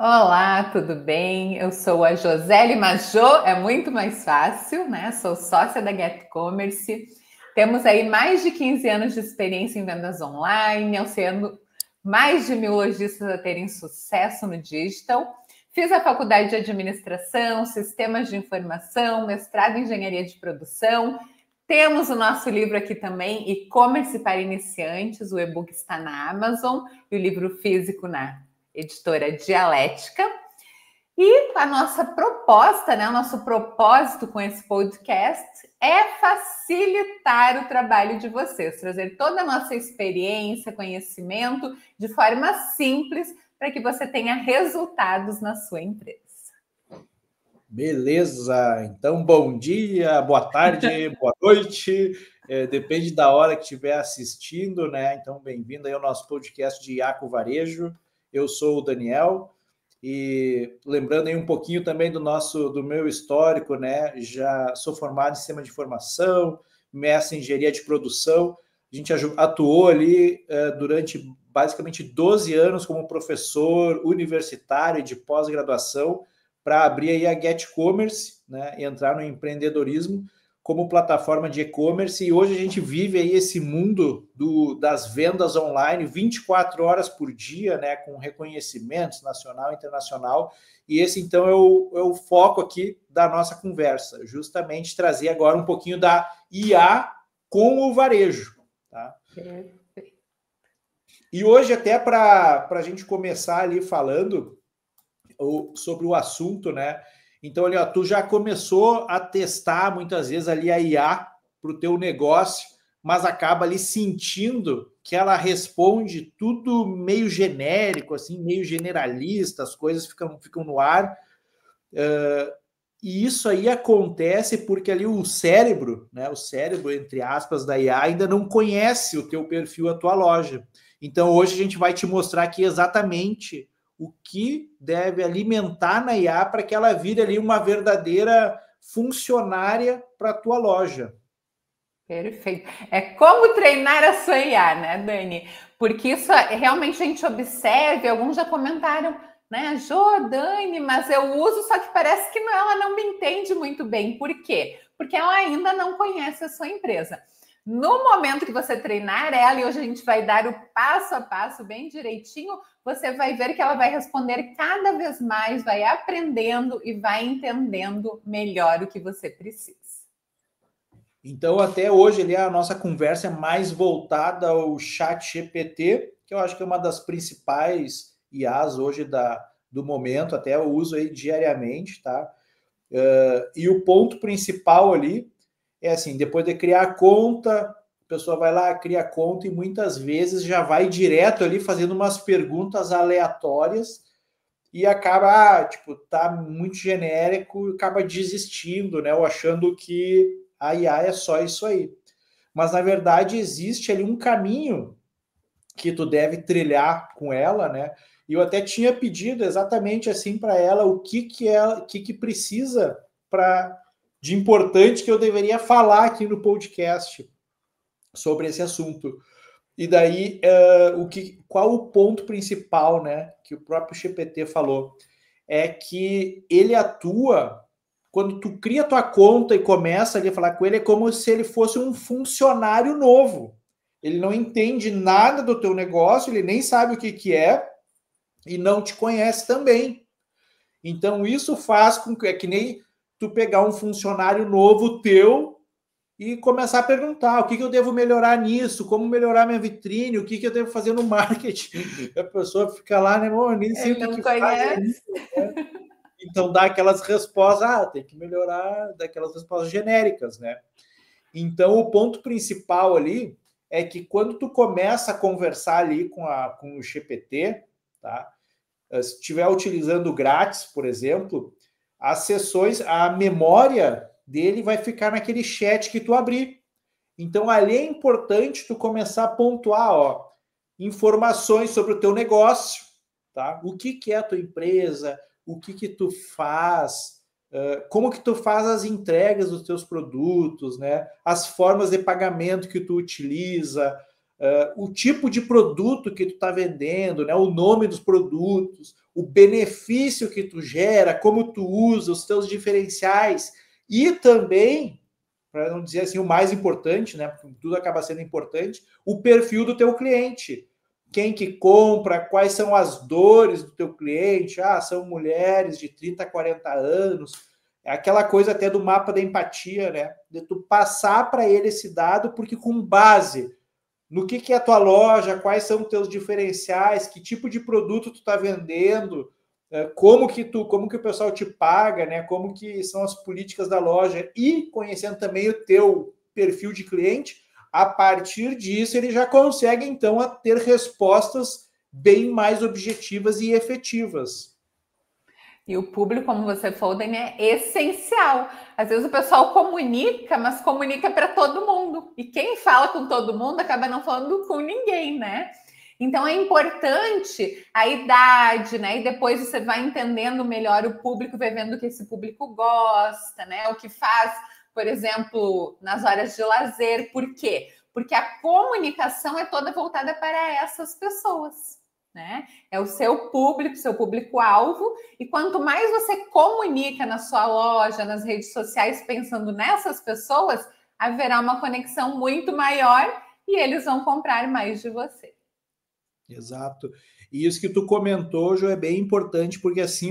Olá, tudo bem? Eu sou a Josele Majô, é muito mais fácil, né? Sou sócia da Get Commerce. Temos aí mais de 15 anos de experiência em vendas online, auxiliando mais de 1.000 lojistas a terem sucesso no digital. Fiz a faculdade de administração, sistemas de informação, mestrado em engenharia de produção. Temos o nosso livro aqui também, E-commerce para iniciantes. O e-book está na Amazon e o livro físico na editora Dialética. E a nossa proposta, né, o nosso propósito com esse podcast é facilitar o trabalho de vocês, trazer toda a nossa experiência, conhecimento de forma simples para que você tenha resultados na sua empresa. Beleza, então bom dia, boa tarde, boa noite, depende da hora que estiver assistindo, né? Então bem-vindo aí ao nosso podcast de IA com Varejo. Eu sou o Daniel e lembrando aí um pouquinho também do meu histórico, né? Já sou formado em sistema de informação, mestre em engenharia de produção. A gente atuou ali durante basicamente 12 anos como professor universitário de pós-graduação para abrir aí a Get Commerce, né, e entrar no empreendedorismo como plataforma de e-commerce. E hoje a gente vive aí esse mundo das vendas online 24 horas por dia, né, com reconhecimentos nacional e internacional. E esse, então, é o foco aqui da nossa conversa, justamente trazer agora um pouquinho da IA com o varejo. Tá? E hoje, até para a gente começar ali falando sobre o assunto, né? Então, ali, ó, tu já começou a testar muitas vezes ali a IA para o teu negócio, mas acaba ali sentindo que ela responde tudo meio genérico, assim, meio generalista, as coisas ficam no ar. E isso aí acontece porque ali o cérebro, né? O cérebro, entre aspas, da IA ainda não conhece o teu perfil, a tua loja. Então, hoje a gente vai te mostrar aqui exatamente o que deve alimentar na IA para que ela vire ali uma verdadeira funcionária para a tua loja. Perfeito. É como treinar a sua IA, né, Dani? Porque isso realmente a gente observa, alguns já comentaram, né, Jô, Dani, mas eu uso, só que parece que ela não me entende muito bem. Por quê? Porque ela ainda não conhece a sua empresa. No momento que você treinar ela, e hoje a gente vai dar o passo a passo bem direitinho, você vai ver que ela vai responder cada vez mais, vai aprendendo e vai entendendo melhor o que você precisa. Então, até hoje, ali, a nossa conversa é mais voltada ao ChatGPT, que eu acho que é uma das principais IAs hoje do momento, até eu uso aí diariamente, tá? E o ponto principal ali é assim, depois de criar a conta, a pessoa vai lá, cria a conta e muitas vezes já vai direto ali fazendo umas perguntas aleatórias e acaba, tá muito genérico e acaba desistindo, né? Ou achando que a IA é só isso aí. Mas, na verdade, existe ali um caminho que tu deve trilhar com ela, né? E eu até tinha pedido exatamente assim para ela o que precisa de importante que eu deveria falar aqui no podcast sobre esse assunto. E daí, qual o ponto principal, né, que o próprio GPT falou? É que ele atua, quando tu cria tua conta e começa ali a falar com ele, é como se ele fosse um funcionário novo. Ele não entende nada do teu negócio, ele nem sabe o que é e não te conhece também. Então, isso faz com que, é que nem tu pegar um funcionário novo teu e começar a perguntar o que eu devo melhorar nisso, como melhorar minha vitrine, o que eu devo fazer no marketing. A pessoa fica lá, né, nem sei Ele o não que faz conhece. isso, né? Então dá aquelas respostas, tem que melhorar, daquelas respostas genéricas, né? Então o ponto principal ali é que quando tu começa a conversar ali com o GPT, tá? Se estiver utilizando grátis, por exemplo, as sessões, a memória dele vai ficar naquele chat que tu abrir. Então, ali é importante tu começar a pontuar, ó, informações sobre o teu negócio, tá? O que é a tua empresa, o que tu faz, como que tu faz as entregas dos teus produtos, né? As formas de pagamento que tu utiliza, o tipo de produto que tu está vendendo, né? O nome dos produtos, o benefício que tu gera, como tu usa, os teus diferenciais e também, para não dizer assim, o mais importante, né? Porque tudo acaba sendo importante, o perfil do teu cliente. Quem que compra, quais são as dores do teu cliente, são mulheres de 30 a 40 anos, é aquela coisa até do mapa da empatia, né? De tu passar para ele esse dado, porque com base no que é a tua loja, quais são os teus diferenciais, que tipo de produto tu está vendendo, como que o pessoal te paga, né? Como que são as políticas da loja e conhecendo também o teu perfil de cliente, a partir disso ele já consegue então a ter respostas bem mais objetivas e efetivas. E o público, como você falou, Dani, é essencial. Às vezes o pessoal comunica, mas comunica para todo mundo. E quem fala com todo mundo acaba não falando com ninguém, né? Então é importante a idade, né? E depois você vai entendendo melhor o público, vai vendo o que esse público gosta, né? O que faz, por exemplo, nas horas de lazer. Por quê? Porque a comunicação é toda voltada para essas pessoas. Né? É o seu público-alvo, e quanto mais você comunica na sua loja, nas redes sociais, pensando nessas pessoas, haverá uma conexão muito maior e eles vão comprar mais de você. Exato. E isso que tu comentou, Jô, é bem importante, porque assim,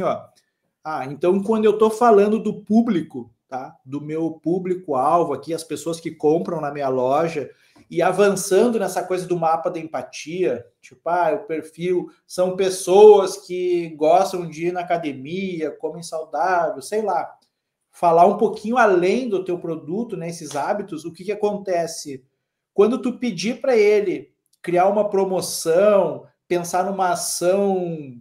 então quando eu estou falando do público, tá? Do meu público-alvo aqui, as pessoas que compram na minha loja, e avançando nessa coisa do mapa da empatia, tipo, o perfil são pessoas que gostam de ir na academia, comem saudável, sei lá. Falar um pouquinho além do teu produto, né, esses hábitos, o que acontece? Quando tu pedir para ele criar uma promoção, pensar numa ação,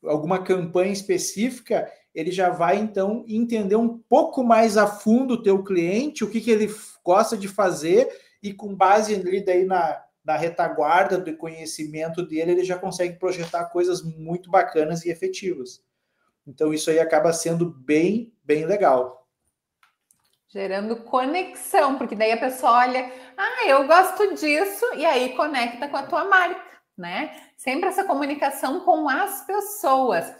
alguma campanha específica, ele já vai, então, entender um pouco mais a fundo o teu cliente, o que ele gosta de fazer, e com base ali daí na retaguarda do conhecimento dele, ele já consegue projetar coisas muito bacanas e efetivas. Então, isso aí acaba sendo bem, bem legal. Gerando conexão, porque daí a pessoa olha, eu gosto disso, e aí conecta com a tua marca, né? Sempre essa comunicação com as pessoas.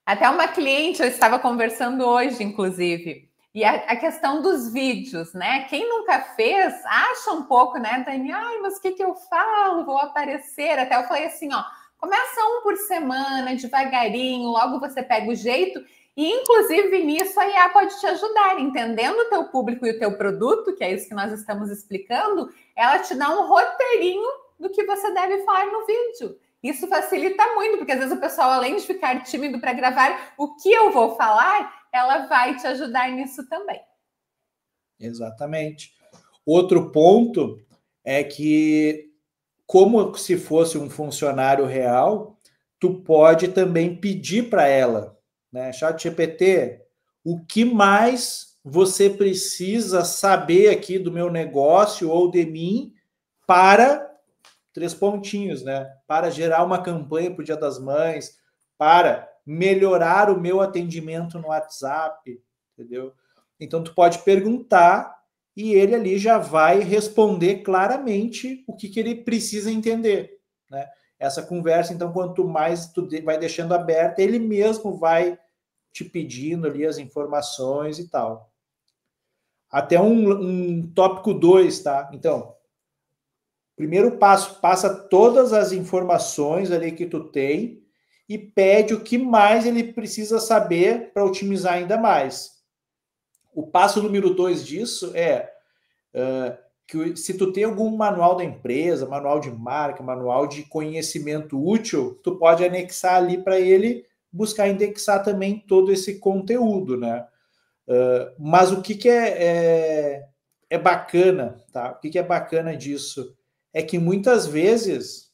Até uma cliente, eu estava conversando hoje, inclusive, e a questão dos vídeos, né? Quem nunca fez, acha um pouco, né, Dani? Mas o que eu falo? Vou aparecer. Até eu falei assim, começa um por semana, devagarinho, logo você pega o jeito. E, inclusive, nisso a IA pode te ajudar, entendendo o teu público e o teu produto, que é isso que nós estamos explicando, ela te dá um roteirinho do que você deve falar no vídeo. Isso facilita muito, porque às vezes o pessoal, além de ficar tímido para gravar o que eu vou falar, ela vai te ajudar nisso também. Exatamente. Outro ponto é que, como se fosse um funcionário real, tu pode também pedir para ela, né? ChatGPT, o que mais você precisa saber aqui do meu negócio ou de mim para 3 pontinhos, né? Para gerar uma campanha para o Dia das Mães, para melhorar o meu atendimento no WhatsApp, entendeu? Então, tu pode perguntar e ele ali já vai responder claramente o que ele precisa entender, né? Essa conversa, então, quanto mais tu vai deixando aberta, ele mesmo vai te pedindo ali as informações e tal. Até um tópico 2, tá? Então, primeiro passo, passa todas as informações ali que tu tem e pede o que mais ele precisa saber para otimizar ainda mais. O passo número 2 disso é que se tu tem algum manual da empresa, manual de marca, manual de conhecimento útil, tu pode anexar ali para ele buscar indexar também todo esse conteúdo, né? Mas o que é bacana, tá? O que é bacana disso? É que muitas vezes,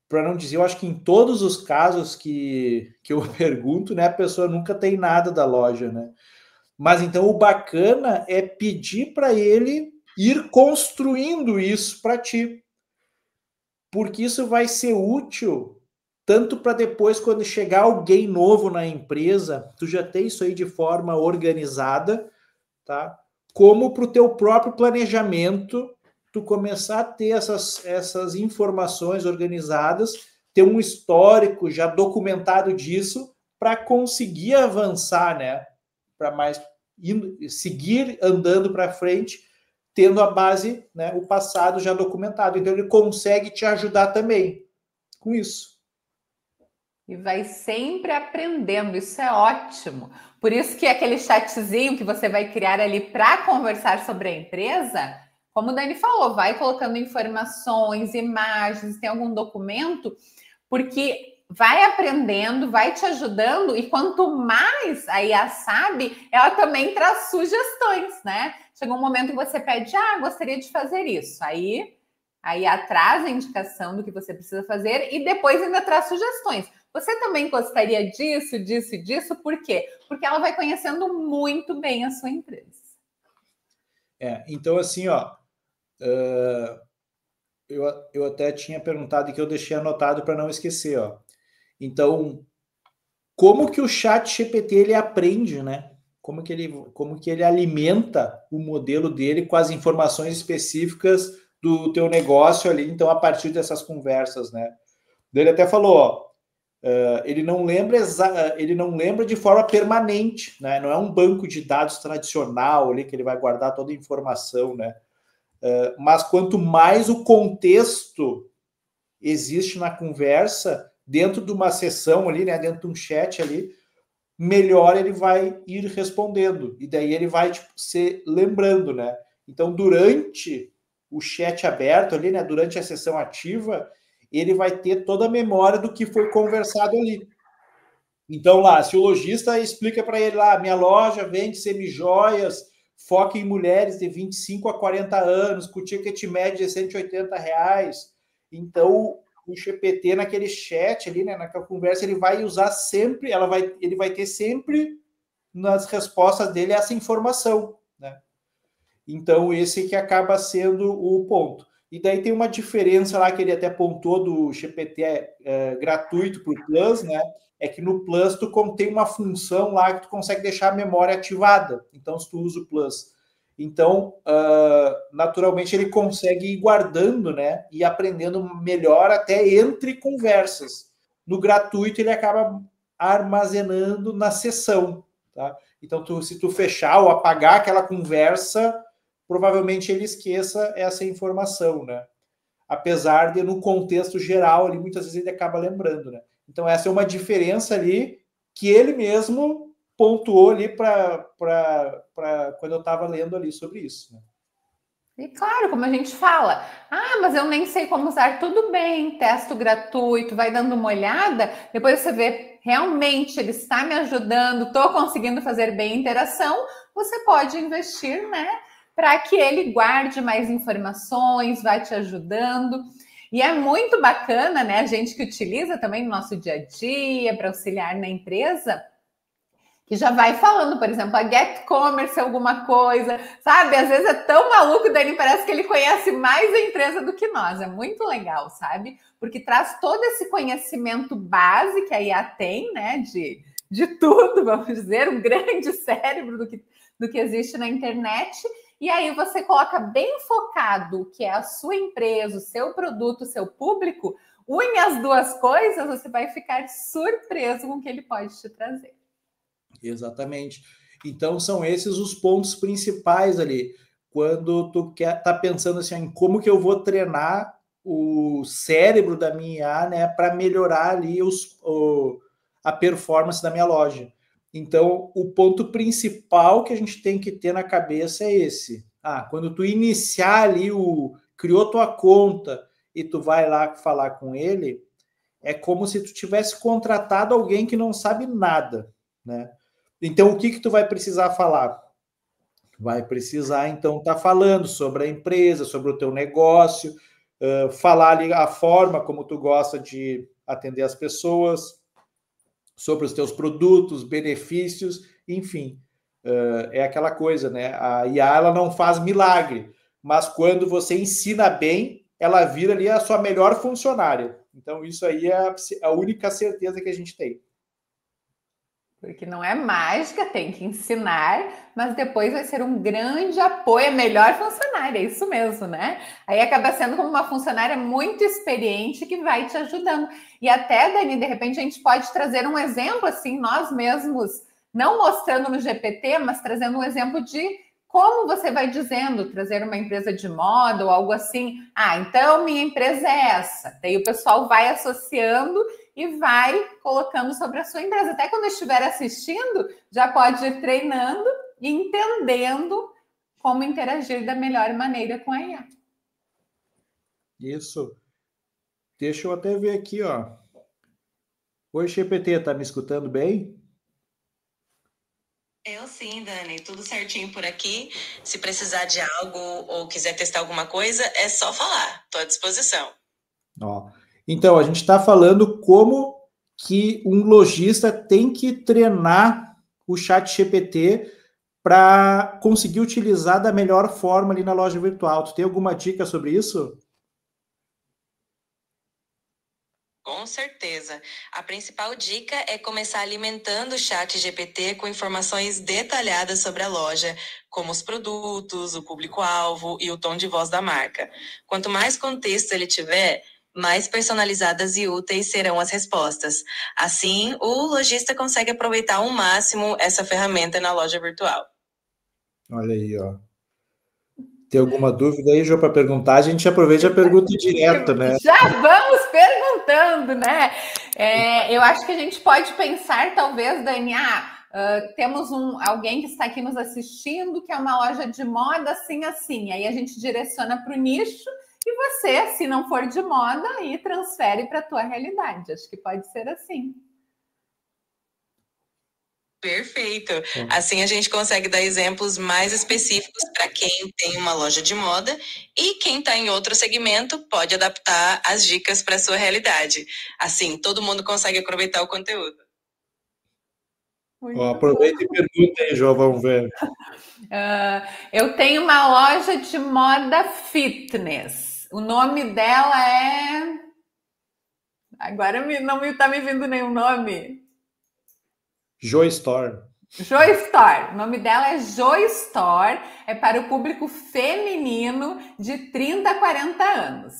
para não dizer, eu acho que em todos os casos que eu pergunto, né, a pessoa nunca tem nada da loja, né? Mas então o bacana é pedir para ele ir construindo isso para ti. Porque isso vai ser útil tanto para depois, quando chegar alguém novo na empresa, tu já ter isso aí de forma organizada, tá? Como para o teu próprio planejamento tu começar a ter essas informações organizadas, ter um histórico já documentado disso, para conseguir avançar, né? Para seguir andando para frente, tendo a base, né, o passado já documentado. Então, ele consegue te ajudar também com isso. E vai sempre aprendendo, isso é ótimo. Por isso que aquele chatzinho que você vai criar ali para conversar sobre a empresa, como o Dani falou, vai colocando informações, imagens, tem algum documento, porque vai aprendendo, vai te ajudando, e quanto mais a IA sabe, ela também traz sugestões, né? Chega um momento que você pede, gostaria de fazer isso. Aí a IA traz a indicação do que você precisa fazer e depois ainda traz sugestões. Você também gostaria disso, disso e disso, por quê? Porque ela vai conhecendo muito bem a sua empresa. Então assim, eu até tinha perguntado e que eu deixei anotado para não esquecer, Então, como que o ChatGPT ele aprende, né? Como que ele alimenta o modelo dele com as informações específicas do teu negócio ali, então, a partir dessas conversas, né? Ele até falou, ele não lembra de forma permanente, né? Não é um banco de dados tradicional ali que ele vai guardar toda a informação, né? Mas quanto mais o contexto existe na conversa, dentro de uma sessão ali, né, dentro de um chat ali, melhor ele vai ir respondendo. E daí ele vai se lembrando, né? Então, durante o chat aberto ali, né, durante a sessão ativa, ele vai ter toda a memória do que foi conversado ali. Então, lá, se o lojista explica para ele lá, minha loja vende semijoias, foca em mulheres de 25 a 40 anos, com ticket médio de R$180. Então, o GPT naquele chat ali, né, naquela conversa, ele vai usar sempre, ele vai ter sempre nas respostas dele essa informação, né? Então, esse que acaba sendo o ponto. E daí tem uma diferença lá que ele até pontuou do GPT gratuito para o Plus, né? É que no Plus tu tem uma função lá que tu consegue deixar a memória ativada. Então, se tu usa o Plus. Então, naturalmente, ele consegue ir guardando, né? E aprendendo melhor até entre conversas. No gratuito, ele acaba armazenando na sessão, tá? Então, se tu fechar ou apagar aquela conversa, provavelmente ele esqueça essa informação, né? Apesar de, no contexto geral, ali, muitas vezes ele acaba lembrando, né? Então, essa é uma diferença ali que ele mesmo pontuou ali para quando eu estava lendo ali sobre isso, né? E claro, como a gente fala, mas eu nem sei como usar, tudo bem, testo gratuito, vai dando uma olhada, depois você vê, realmente ele está me ajudando, estou conseguindo fazer bem a interação, você pode investir, né, para que ele guarde mais informações, vai te ajudando. E é muito bacana, né, a gente que utiliza também no nosso dia a dia, para auxiliar na empresa, que já vai falando, por exemplo, a Get Commerce alguma coisa, sabe? Às vezes é tão maluco, Dani, parece que ele conhece mais a empresa do que nós. É muito legal, sabe? Porque traz todo esse conhecimento base que a IA tem, né? De tudo, vamos dizer, um grande cérebro do que existe na internet. E aí você coloca bem focado o que é a sua empresa, o seu produto, o seu público, une as duas coisas, você vai ficar surpreso com o que ele pode te trazer. Exatamente. Então, são esses os pontos principais ali. Quando tu tá pensando assim, em como que eu vou treinar o cérebro da minha IA, né, para melhorar ali a performance da minha loja. Então, o ponto principal que a gente tem que ter na cabeça é esse. Quando tu iniciar ali, criou tua conta e tu vai lá falar com ele, é como se tu tivesse contratado alguém que não sabe nada, né? Então, o que tu vai precisar falar? Vai precisar, então, estar falando sobre a empresa, sobre o teu negócio, falar ali a forma como tu gosta de atender as pessoas, sobre os teus produtos, benefícios, enfim. É aquela coisa, né? A IA, ela não faz milagre, mas quando você ensina bem, ela vira ali a sua melhor funcionária. Então, isso aí é a única certeza que a gente tem. Porque não é mágica, tem que ensinar, mas depois vai ser um grande apoio, a melhor funcionária, é isso mesmo, né? Aí acaba sendo como uma funcionária muito experiente que vai te ajudando. E até, Dani, de repente a gente pode trazer um exemplo, assim, nós mesmos, não mostrando no GPT, mas trazendo um exemplo de como você vai dizendo, trazer uma empresa de moda ou algo assim. Ah, então minha empresa é essa. Daí o pessoal vai associando e vai colocando sobre a sua empresa. Até quando estiver assistindo, já pode ir treinando e entendendo como interagir da melhor maneira com a IA. Isso. Deixa eu até ver aqui, ó. Oi, GPT, tá me escutando bem? Eu sim, Dani, tudo certinho por aqui. Se precisar de algo ou quiser testar alguma coisa, é só falar. Estou à disposição. Ó. Então, a gente está falando como que um lojista tem que treinar o chat GPT para conseguir utilizar da melhor forma ali na loja virtual. Tu tem alguma dica sobre isso? Com certeza. A principal dica é começar alimentando o chat GPT com informações detalhadas sobre a loja, como os produtos, o público-alvo e o tom de voz da marca. Quanto mais contexto ele tiver, mais personalizadas e úteis serão as respostas. Assim, o lojista consegue aproveitar ao máximo essa ferramenta na loja virtual. Olha aí, ó. Tem alguma dúvida aí, Jô, para perguntar? A gente aproveita e pergunta direto, né? Já vamos perguntando, né? Eu acho que a gente pode pensar, talvez, Dani, temos alguém que está aqui nos assistindo, que é uma loja de moda assim, assim. Aí a gente direciona para o nicho e você, se não for de moda, aí transfere para a tua realidade. Acho que pode ser assim. Perfeito. Assim a gente consegue dar exemplos mais específicos para quem tem uma loja de moda e quem está em outro segmento pode adaptar as dicas para a sua realidade. Assim, todo mundo consegue aproveitar o conteúdo. Ó, aproveita e pergunta aí, João, vamos ver. Eu tenho uma loja de moda fitness. O nome dela é... Agora não está me vindo nenhum nome. Joy Store. Joy Store. O nome dela é Joy Store. É para o público feminino de 30 a 40 anos.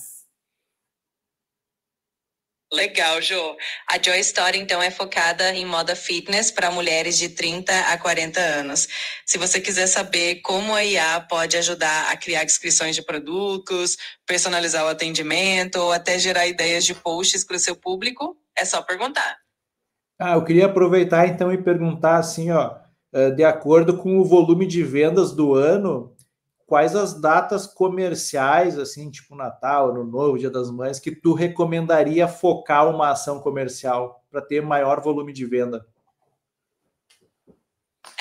Legal, Jô. A Joy Store, então, é focada em moda fitness para mulheres de 30 a 40 anos. Se você quiser saber como a IA pode ajudar a criar descrições de produtos, personalizar o atendimento ou até gerar ideias de posts para o seu público, é só perguntar. Eu queria aproveitar então e perguntar assim, ó, de acordo com o volume de vendas do ano, quais as datas comerciais, assim, tipo Natal, Ano Novo, Dia das Mães, que tu recomendaria focar uma ação comercial para ter maior volume de venda?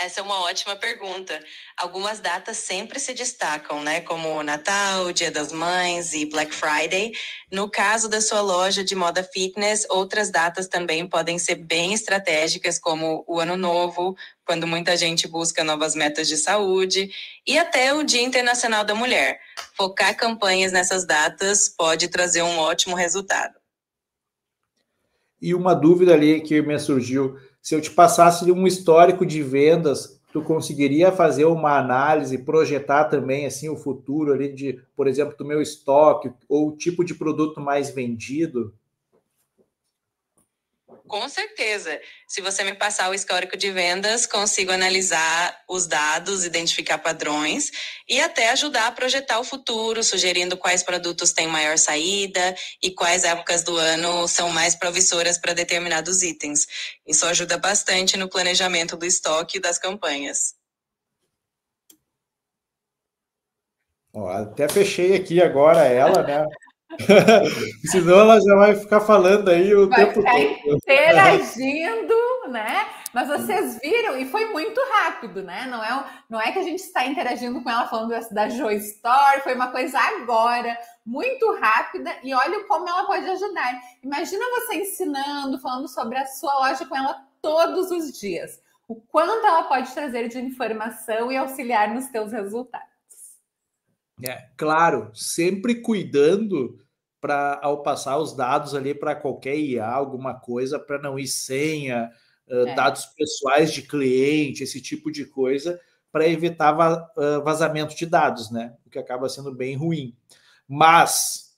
Essa é uma ótima pergunta. Algumas datas sempre se destacam, né? Como Natal, Dia das Mães e Black Friday. No caso da sua loja de moda fitness, outras datas também podem ser bem estratégicas, como o Ano Novo, quando muita gente busca novas metas de saúde, e até o Dia Internacional da Mulher. Focar campanhas nessas datas pode trazer um ótimo resultado. E uma dúvida ali que me surgiu, se eu te passasse um histórico de vendas, tu conseguiria fazer uma análise, projetar também assim o futuro ali de, por exemplo, do meu estoque ou o tipo de produto mais vendido? Com certeza. Se você me passar o histórico de vendas, consigo analisar os dados, identificar padrões e até ajudar a projetar o futuro, sugerindo quais produtos têm maior saída e quais épocas do ano são mais promissoras para determinados itens. Isso ajuda bastante no planejamento do estoque e das campanhas. Ó, até fechei aqui agora ela, né? Senão ela já vai ficar falando aí o tempo todo. Vai ficar interagindo, né? Mas vocês viram, e foi muito rápido, né? Não é que a gente está interagindo com ela falando da Joy Store, foi uma coisa agora, muito rápida, e olha como ela pode ajudar. Imagina você ensinando, falando sobre a sua loja com ela todos os dias. O quanto ela pode trazer de informação e auxiliar nos teus resultados. Claro, sempre cuidando para ao passar os dados ali para qualquer IA, alguma coisa, para não ir senha, dados pessoais de cliente, esse tipo de coisa, para evitar vazamento de dados, né? O que acaba sendo bem ruim. Mas,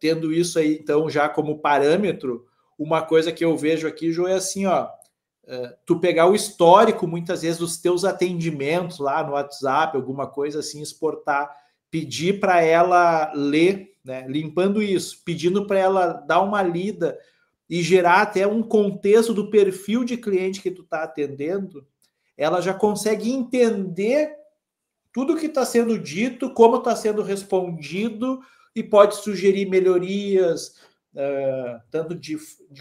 tendo isso aí, então, já como parâmetro, uma coisa que eu vejo aqui, Jô, é assim, ó, tu pegar o histórico, muitas vezes, dos teus atendimentos lá no WhatsApp, alguma coisa assim, exportar, pedir para ela ler, né? Limpando isso, pedindo para ela dar uma lida e gerar até um contexto do perfil de cliente que tu está atendendo, ela já consegue entender tudo que está sendo dito, como está sendo respondido e pode sugerir melhorias, tanto de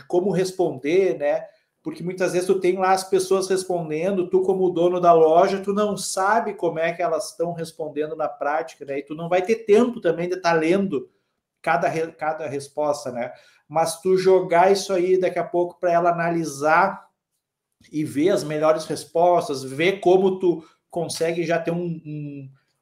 como responder, né? Porque muitas vezes tu tem lá as pessoas respondendo, tu como dono da loja, tu não sabe como é que elas estão respondendo na prática, né? E tu não vai ter tempo também de estar lendo cada resposta, né? Mas tu jogar isso aí daqui a pouco para ela analisar e ver as melhores respostas, ver como tu consegue já ter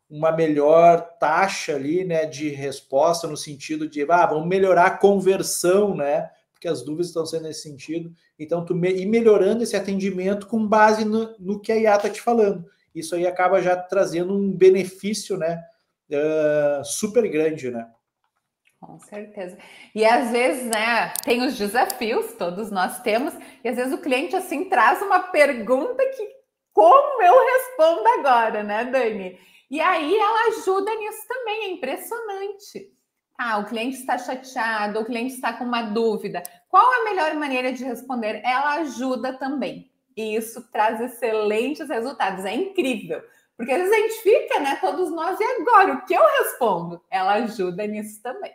uma melhor taxa ali, né, de resposta, no sentido de, vamos melhorar a conversão, né, porque as dúvidas estão sendo nesse sentido. Então, tu ir melhorando esse atendimento com base no que a IA está te falando. Isso aí acaba já trazendo um benefício, né, super grande, né? Com certeza. E às vezes, né, tem os desafios, todos nós temos, e às vezes o cliente, assim, traz uma pergunta que, como eu respondo agora, né, Dani? E aí ela ajuda nisso também, é impressionante. O cliente está chateado, o cliente está com uma dúvida. Qual a melhor maneira de responder? Ela ajuda também. E isso traz excelentes resultados, é incrível. Porque às vezes a gente fica, né, todos nós, e agora, o que eu respondo? Ela ajuda nisso também.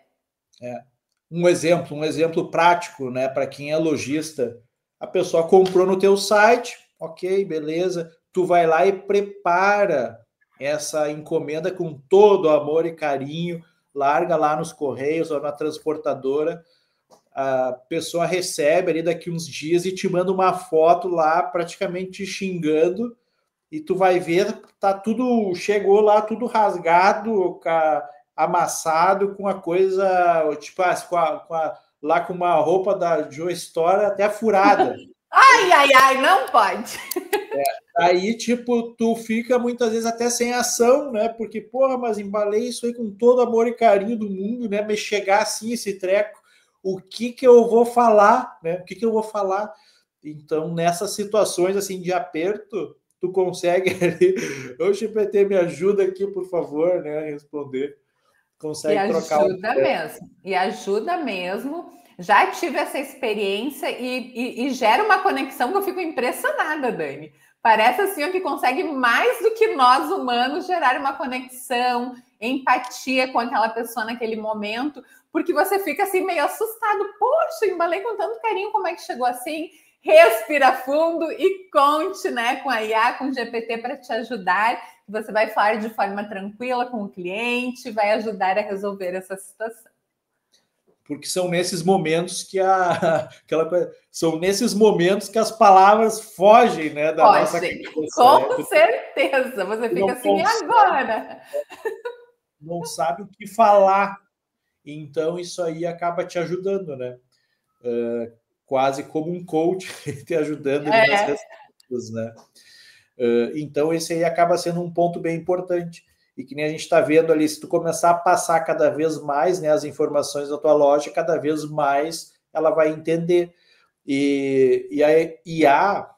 Um exemplo prático, né, para quem é lojista. A pessoa comprou no teu site, ok, beleza. Tu vai lá e prepara essa encomenda com todo amor e carinho, larga lá nos correios ou na transportadora. A pessoa recebe ali daqui uns dias e te manda uma foto lá praticamente te xingando, e tu vai ver, tá tudo, chegou lá tudo rasgado, amassado, com a coisa, tipo, lá com uma roupa da Joe Store até furada. Ai, não pode. Aí, tipo, tu fica muitas vezes até sem ação, né? Porque, porra, mas embalei isso aí com todo amor e carinho do mundo, né? Me chegar assim, esse treco, o que eu vou falar, né? O que eu vou falar? Então, nessas situações, assim, de aperto, tu consegue ali, ô GPT, me ajuda aqui, por favor, né? A responder. Consegue trocar. E ajuda mesmo. Já tive essa experiência e gera uma conexão que eu fico impressionada, Dani. Parece assim que consegue mais do que nós humanos gerar uma conexão, empatia com aquela pessoa naquele momento, porque você fica assim meio assustado. Poxa, embalei com tanto carinho, como é que chegou assim? Respira fundo e conte, né, com a IA, com o GPT para te ajudar. Você vai falar de forma tranquila com o cliente, vai ajudar a resolver essa situação. Porque são nesses momentos que são nesses momentos que as palavras fogem, né, da nossa cabeça. Com certeza. Você fica assim, e agora? Não sabe o que falar. Então, isso aí acaba te ajudando, né? Quase como um coach te ajudando nas respostas, né? Então, esse aí acaba sendo um ponto bem importante. E que nem a gente está vendo ali, se tu começar a passar cada vez mais, né, as informações da tua loja, cada vez mais ela vai entender. E a IA,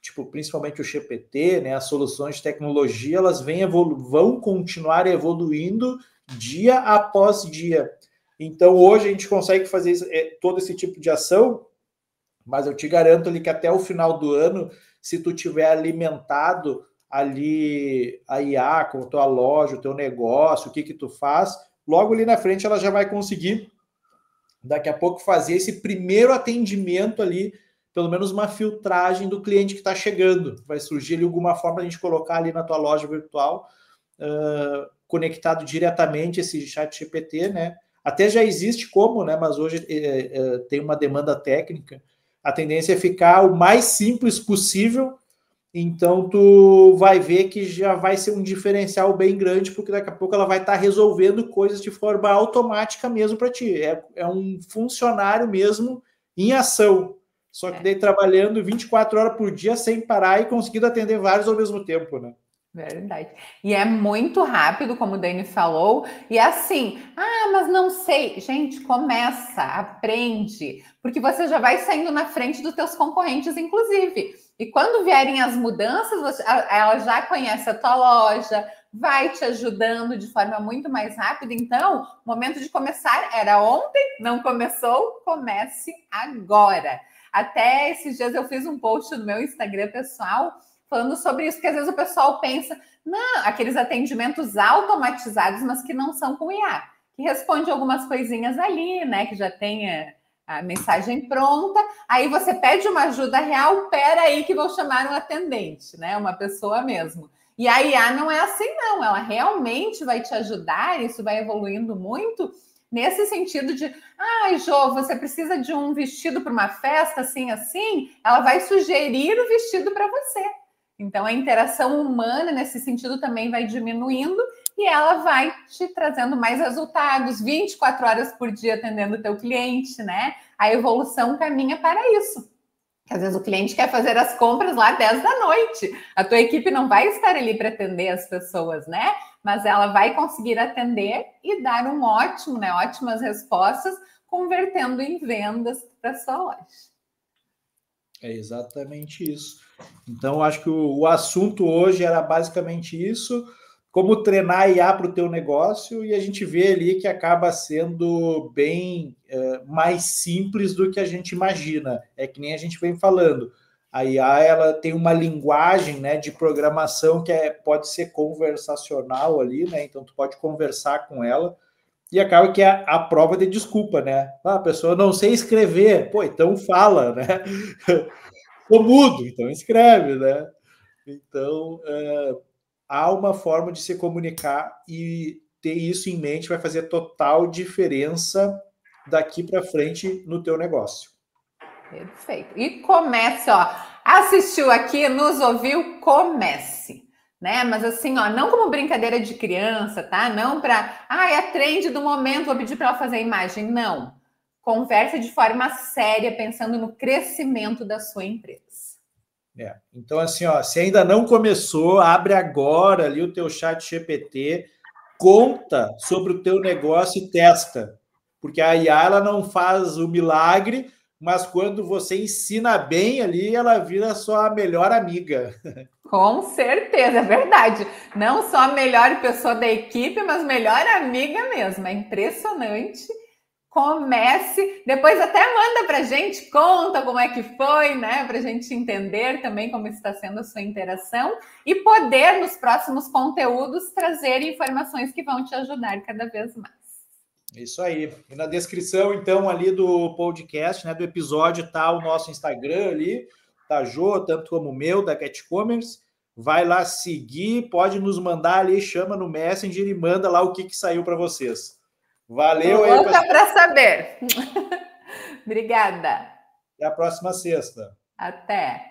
tipo, principalmente o GPT, né, as soluções de tecnologia, elas vão continuar evoluindo dia após dia. Então, hoje a gente consegue fazer todo esse tipo de ação, mas eu te garanto ali que até o final do ano, se tu tiver alimentado ali a IA com a tua loja, o teu negócio, o que tu faz, logo ali na frente ela já vai conseguir, daqui a pouco, fazer esse primeiro atendimento ali, pelo menos uma filtragem do cliente que está chegando. Vai surgir ali alguma forma de a gente colocar ali na tua loja virtual, conectado diretamente esse chat GPT, né? Até já existe como, né? Mas hoje tem uma demanda técnica. A tendência é ficar o mais simples possível. Então, tu vai ver que já vai ser um diferencial bem grande, porque daqui a pouco ela vai estar resolvendo coisas de forma automática mesmo para ti. É um funcionário mesmo em ação. Só que daí trabalhando 24 horas por dia sem parar e conseguindo atender vários ao mesmo tempo, né? Verdade. E é muito rápido, como o Dani falou, e é assim, mas não sei. Gente, começa, aprende, porque você já vai saindo na frente dos teus concorrentes, inclusive. E quando vierem as mudanças, ela já conhece a tua loja, vai te ajudando de forma muito mais rápida. Então, o momento de começar era ontem, não começou, comece agora. Até esses dias eu fiz um post no meu Instagram pessoal falando sobre isso, porque às vezes o pessoal pensa, não, aqueles atendimentos automatizados, mas que não são com IA, que responde algumas coisinhas ali, né, que já tem a mensagem pronta, aí você pede uma ajuda real, pera aí que vou chamar um atendente, né, uma pessoa mesmo. E a IA não é assim, não, ela realmente vai te ajudar, isso vai evoluindo muito, nesse sentido de, Jô, você precisa de um vestido para uma festa, assim, ela vai sugerir o vestido para você. Então, a interação humana, nesse sentido, também vai diminuindo e ela vai te trazendo mais resultados, 24 horas por dia atendendo o teu cliente, né? A evolução caminha para isso. Às vezes o cliente quer fazer as compras lá 10 da noite. A tua equipe não vai estar ali para atender as pessoas, né? Mas ela vai conseguir atender e dar um ótimo, né? Ótimas respostas, convertendo em vendas para a sua loja. É exatamente isso. Então, acho que o assunto hoje era basicamente isso, como treinar a IA para o teu negócio, e a gente vê ali que acaba sendo bem mais simples do que a gente imagina. É que nem a gente vem falando. A IA ela tem uma linguagem, né, de programação que pode ser conversacional ali, né? Então, tu pode conversar com ela, e acaba que é a prova de desculpa, né? A pessoa não sei escrever, pô, então fala, né? Tô mudo, então escreve, né? Então, há uma forma de se comunicar e ter isso em mente vai fazer total diferença daqui para frente no teu negócio. Perfeito. E comece, ó. Assistiu aqui, nos ouviu, comece. Né? Mas assim, ó, não como brincadeira de criança, tá? Não para, é a trend do momento, vou pedir para ela fazer a imagem. Não. Converse de forma séria, pensando no crescimento da sua empresa. Então, assim, ó, se ainda não começou, abre agora ali o teu ChatGPT, conta sobre o teu negócio e testa. Porque a IA ela não faz o milagre, mas quando você ensina bem ali, ela vira a sua melhor amiga. Com certeza, é verdade. Não só a melhor pessoa da equipe, mas melhor amiga mesmo. É impressionante. Comece, depois até manda para a gente, conta como é que foi, né? Para a gente entender também como está sendo a sua interação e poder, nos próximos conteúdos, trazer informações que vão te ajudar cada vez mais. Isso aí. E na descrição, então, ali do podcast, né, do episódio, tá o nosso Instagram ali, tá, Jô, tanto como o meu, da Get Commerce. Vai lá seguir, pode nos mandar ali, chama no Messenger e manda lá o que saiu para vocês. Valeu aí, pessoal. Para saber. Obrigada. Até a próxima sexta. Até.